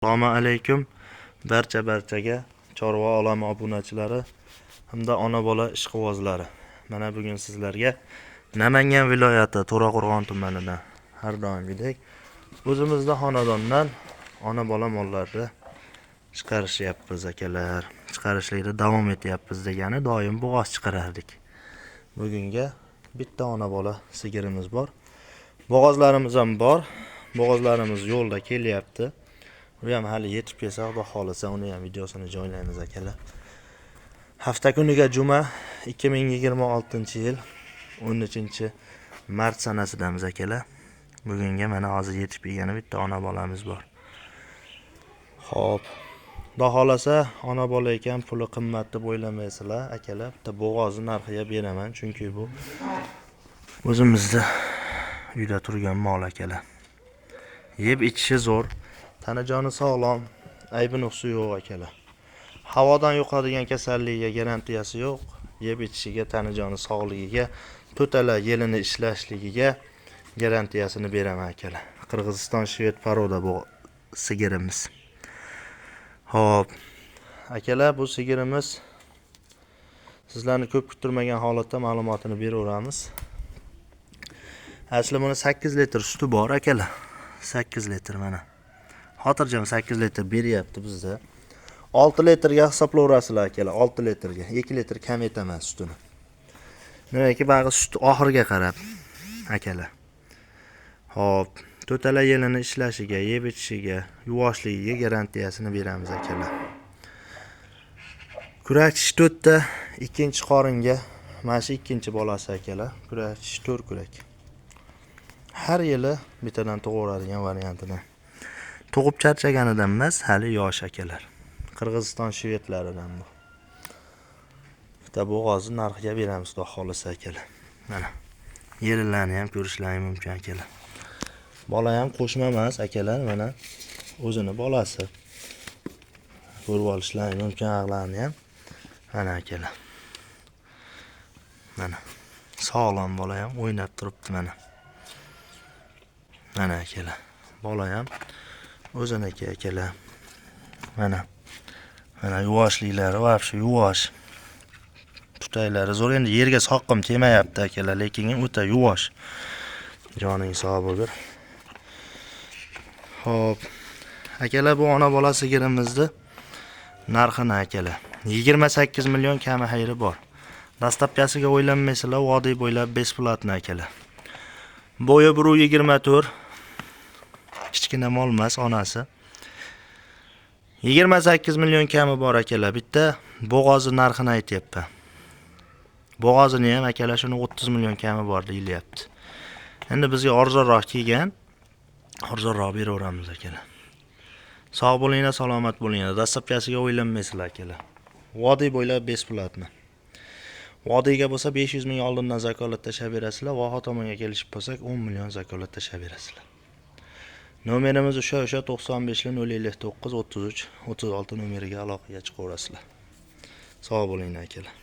Assalomu alaykum barchaga chorva olami obunachilari hamda ona bola ishqibozlari. Mana bugun sizlarga Namangan viloyati To'raqo'rg'on tumanidan har doimgidek o'zimizda xonadondan ona bola mollarni chiqarishyapmiz akalar. Chiqarishlikda davom etyapmiz degani doim bo'g'oz chiqarardik. Bugunga bitta ona bola sigirimiz bor. Bo'g'ozlarimiz ham bor. Bo'g'ozlarimiz yo'lda kelyapti. Bu ham hali yetib kelsa, Xudo xolasa uni ham videosini joylaymiz akalar. Hafta kuniga juma 2026-yil 13-mart sanasidamiz akalar. Bugunga mana hozir yetib kelgani bitta ona bolamiz bor. Xo'p. Xudo xolasa ona bola ekan, puli qimmat deb o'ylamaysizlar akalar. Bitta bo'g'ozni narxiga beraman, chunki bu o'zimizda uyda turgan mol akalar. Yeb ichishi zo'r. Tanajoni sog'lom, aybi nuqsi yo'q akalar. Havodan yuqadigan kasalligiga garantiyasi yo'q. Yeb ichishiga, tanajoni sog'ligiga, to'tala yelini ishlashligiga garantiyasini beraman akalar. Qirg'iziston Shved paroda bu sigirimiz. Xo'p. Akalar, bu sigirimiz sizlarni ko'p kuttirmagan holatda ma'lumotini beraveramiz. Asli buni 8 litr suti bor akalar. 8 litr mana. Xotirjam 8 litr beryapti bizda. 6 litrga hisoblayverasizlar akalar, 6 litrga. 2 litr kam etaman sutini. Nimaki bag'i sut oxirga qarab akalar. Xo'p, to'tala yelini ishlashiga, yeb ichishiga, yuvashligiga garantiyasini beramiz akalar. Kurakchish 4 ta, ikkinchi qoringa, mana shu ikkinchi bolasi akalar. Kurakchish 4 kurak. Har yili bittadan tug'averadigan variantidan. Tug'ib charchaganidan emas, hali yosh akalar. Qirg'iziston shvedlaridan bu. Bitta bo'g'ozni narxiga beramiz, xudo xolasa akalar. Mana. Yerilarni ham ko'rishlaring mumkin akalar. Bola ham qo'shma emas akalar, mana o'zini bolasi. Ko'rib olishlaring mumkin aqlarni ham. Mana akalar. Mana. Sog'lom bola ham o'ynab turibdi mana. Mana akalar. Bola ham o'ziniki akalar. Mana yuvashliklari vobshe yuvosh. Tutaylari zo'r, endi yerga soqqim temayapti akalar, lekin o'ta yuvosh. Joning sog' bo'lsin. Xo'p. Akalar, bu ona bola sigirimizni narxini akalar 28 million kami xayri bor. Dastlabkasiga o'ylanmaysizlar, vodiy bo'ylab besplatni akalar. Bo'yi 1.24. Kichkina mol emas, onasi. 28 million kami bor akalar. Bitta bo'g'ozi narxini aytyapman. Bo'g'ozini ham akalar shuni 30 million kami bor deyilyapti. Endi bizga arzonroq kelgan, arzonroq beraveramiz akalar. Sog' bo'linglar, salomat bo'linglar. Dastlabkasiga o'ylanmaysizlar akalar. Vodiy bo'ylab besplatni. Vodiyga bo'lsa 500 ming oldindan zakolat tashab berasizlar, Voha tomonga kelishib bo'lsak 10 million zakolat tashab berasizlar. Nomerimiz o'sha 95 059 33 36 nomeriga aloqaga chiqaverasizlar. Sog' bo'linglar akalar.